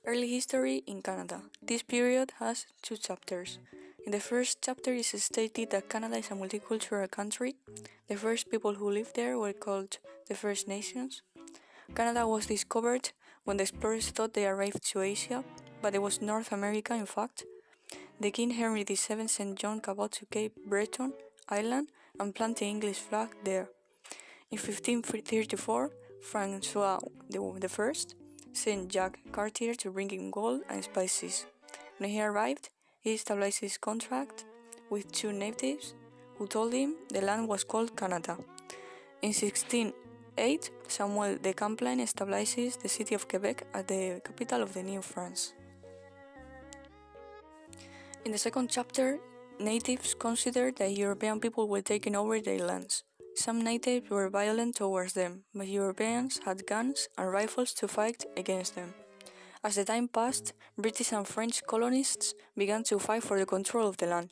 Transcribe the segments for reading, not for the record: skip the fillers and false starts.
Early history in Canada. This period has two chapters. In the first chapter is stated that Canada is a multicultural country. The first people who lived there were called the First Nations. Canada was discovered when the explorers thought they arrived to Asia, but it was North America in fact. The King Henry VII sent John Cabot to Cape Breton Island and planted the English flag there. In 1534, Francois I sent Jack Cartier to bring him gold and spices. When he arrived, he established his contract with two natives who told him the land was called Canada. In 1608, Samuel de Champlain establishes the city of Quebec as the capital of the New France. In the second chapter, natives considered that European people were taking over their lands. Some natives were violent towards them, but Europeans had guns and rifles to fight against them. As the time passed, British and French colonists began to fight for the control of the land,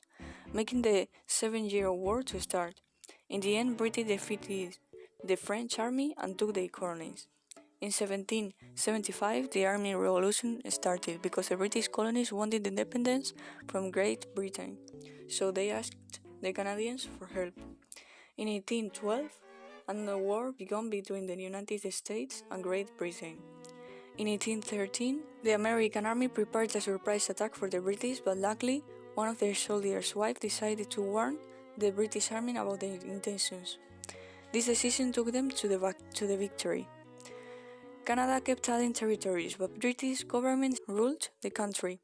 making the 7-Year War to start. In the end, Britain defeated the French army and took their colonies. In 1775, the Army Revolution started because the British colonies wanted independence from Great Britain, so they asked the Canadians for help. In 1812, another war began between the United States and Great Britain. In 1813, the American army prepared a surprise attack for the British, but luckily, one of their soldiers' wives decided to warn the British army about their intentions. This decision took them to the victory. Canada kept adding territories, but British government ruled the country.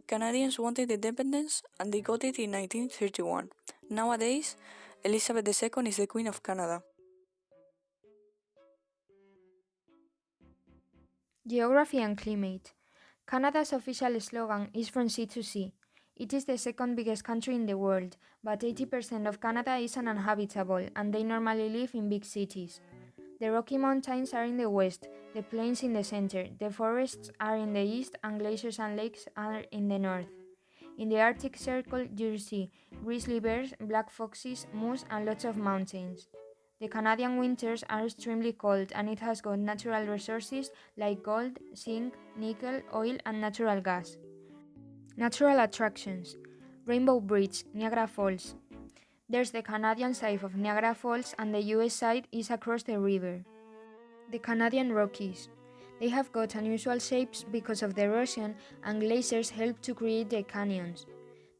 Canadians wanted independence, and they got it in 1931. Nowadays, Elizabeth II is the Queen of Canada. Geography and climate. Canada's official slogan is From Sea to Sea. It is the second biggest country in the world, but 80% of Canada is uninhabitable, and they normally live in big cities. The Rocky Mountains are in the west, the plains in the center, the forests are in the east, and glaciers and lakes are in the north. In the Arctic Circle, you see grizzly bears, black foxes, moose, and lots of mountains. The Canadian winters are extremely cold, and it has got natural resources like gold, zinc, nickel, oil, and natural gas. Natural attractions: Rainbow Bridge, Niagara Falls. There's the Canadian side of Niagara Falls, and the US side is across the river. The Canadian Rockies. They have got unusual shapes because of the erosion, and glaciers help to create the canyons.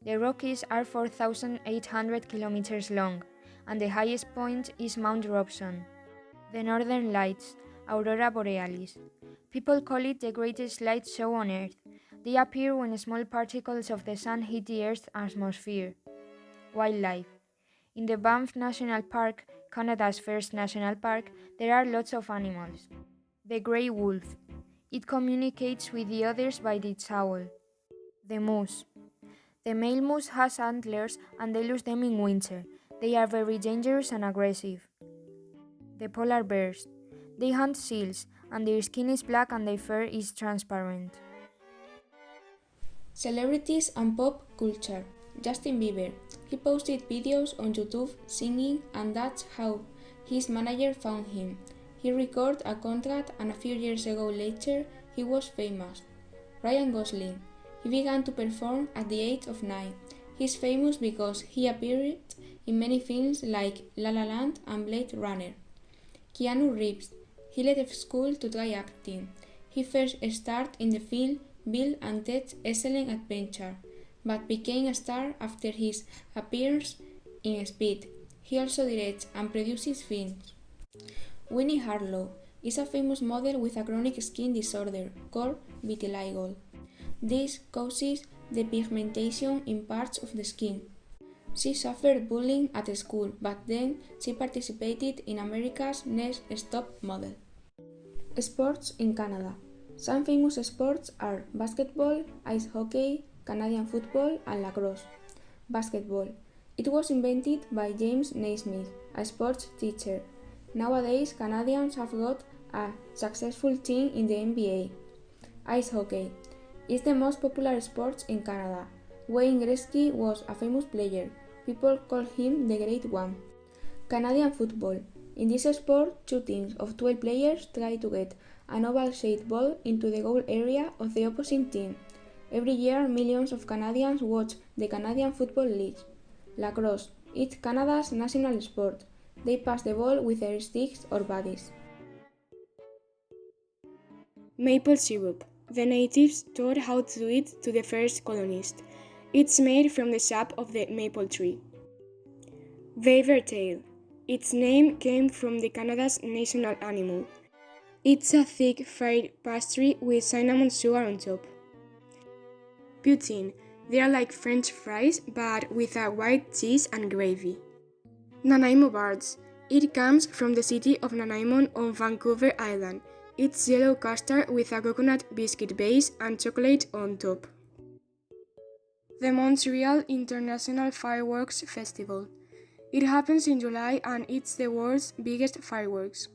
The Rockies are 4,800 kilometers long, and the highest point is Mount Robson. The Northern Lights, Aurora Borealis. People call it the greatest light show on Earth. They appear when small particles of the sun hit the Earth's atmosphere. Wildlife. In the Banff National Park, Canada's first national park, there are lots of animals. The grey wolf. It communicates with the others by its howl. The moose. The male moose has antlers and they lose them in winter. They are very dangerous and aggressive. The polar bears. They hunt seals, and their skin is black and their fur is transparent. Celebrities and pop culture. Justin Bieber. He posted videos on YouTube singing, and that's how his manager found him. He recorded a contract, and a few years later, he was famous. Ryan Gosling. He began to perform at the age of 9. He's famous because he appeared in many films like La La Land and Blade Runner. Keanu Reeves. He left school to try acting. He first starred in the film Bill and Ted's Excellent Adventure, but became a star after his appearance in Speed. He also directs and produces films. Winnie Harlow is a famous model with a chronic skin disorder called vitiligo. This causes depigmentation in parts of the skin. She suffered bullying at school, but then she participated in America's Next Top Model. Sports in Canada. Some famous sports are basketball, ice hockey, Canadian football, and lacrosse. Basketball. It was invented by James Naismith, a sports teacher. Nowadays, Canadians have got a successful team in the NBA. Ice hockey is the most popular sport in Canada. Wayne Gretzky was a famous player. People call him the Great One. Canadian football. In this sport, two teams of 12 players try to get an oval-shaped ball into the goal area of the opposite team. Every year, millions of Canadians watch the Canadian Football League. Lacrosse, it's Canada's national sport. They pass the ball with their sticks or buddies. Maple syrup. The natives taught how to do it to the first colonists. It's made from the sap of the maple tree. Beaver tail. Its name came from the Canada's national animal. It's a thick fried pastry with cinnamon sugar on top. Poutine. They are like French fries but with a white cheese and gravy. Nanaimo Bars. It comes from the city of Nanaimo on Vancouver Island. It's yellow custard with a coconut biscuit base and chocolate on top. The Montreal International Fireworks Festival. It happens in July and it's the world's biggest fireworks.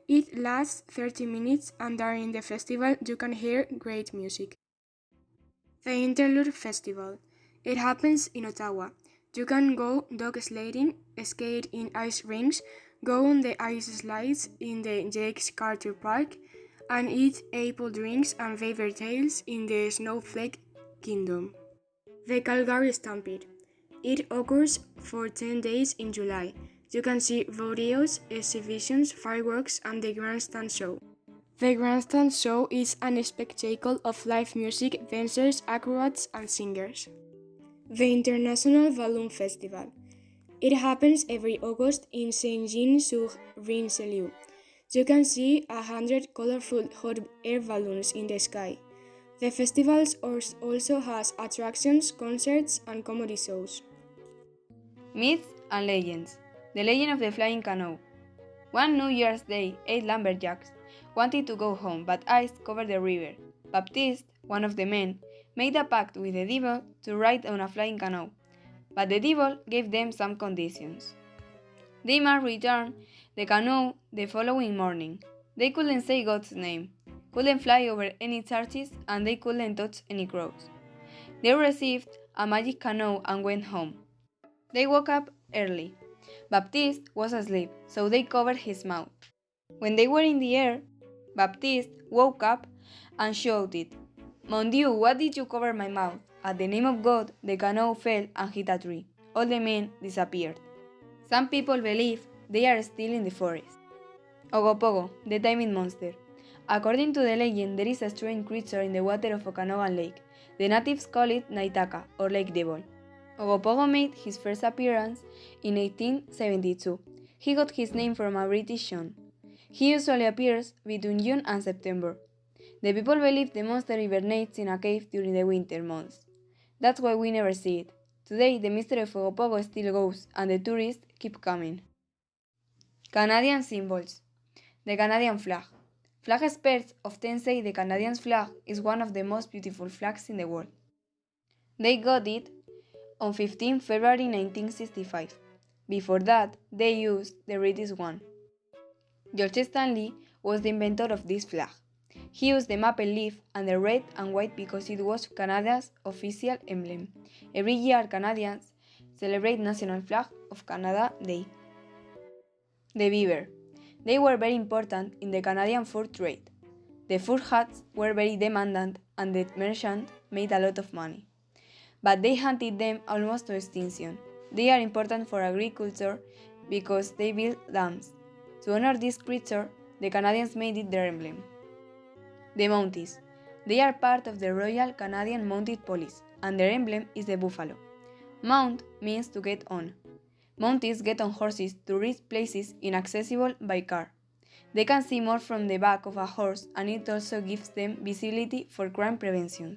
It lasts 30 minutes and during the festival you can hear great music. The Interlude Festival. It happens in Ottawa. You can go dog sledding, skate in ice rinks, go on the ice slides in the Jake's Carter Park, and eat apple drinks and beaver tails in the Snowflake Kingdom. The Calgary Stampede. It occurs for 10 days in July. You can see rodeos, exhibitions, fireworks, and the Grandstand Show. The Grandstand Show is a spectacle of live music, dancers, acrobats, and singers. The International Balloon Festival. It happens every August in Saint-Jean-sur-Richelieu. You can see 100 colorful hot air balloons in the sky. The festival also has attractions, concerts, and comedy shows. Myths and legends. The legend of the flying canoe. One New Year's Day, 8 lumberjacks wanted to go home, but ice covered the river. Baptiste, one of the men, made a pact with the devil to ride on a flying canoe, but the devil gave them some conditions. They must return the canoe the following morning. They couldn't say God's name, couldn't fly over any churches, and they couldn't touch any crows. They received a magic canoe and went home. They woke up early. Baptiste was asleep, so they covered his mouth. When they were in the air, Baptiste woke up and shouted, "Mon Dieu, what did you cover my mouth?" At the name of God, the canoe fell and hit a tree. All the men disappeared. Some people believe they are still in the forest. Ogopogo, the timing monster. According to the legend, there is a strange creature in the water of Okanagan Lake. The natives call it Naitaka, or Lake Devil. Ogopogo made his first appearance in 1872. He got his name from a British song. He usually appears between June and September. The people believe the monster hibernates in a cave during the winter months. That's why we never see it. Today, the mystery of Ogopogo still goes, and the tourists keep coming. Canadian symbols. The Canadian flag. Flag experts often say the Canadian flag is one of the most beautiful flags in the world. They got it on 15 February 1965. Before that, they used the British one. George Stanley was the inventor of this flag. He used the maple leaf and the red and white because it was Canada's official emblem. Every year, Canadians celebrate National Flag of Canada Day. The Beaver. They were very important in the Canadian fur trade. The fur hats were very demanded and the merchants made a lot of money. But they hunted them almost to extinction. They are important for agriculture because they build dams. To honor this creature, the Canadians made it their emblem. The Mounties. They are part of the Royal Canadian Mounted Police, and their emblem is the buffalo. Mount means to get on. Mounties get on horses to reach places inaccessible by car. They can see more from the back of a horse, and it also gives them visibility for crime prevention.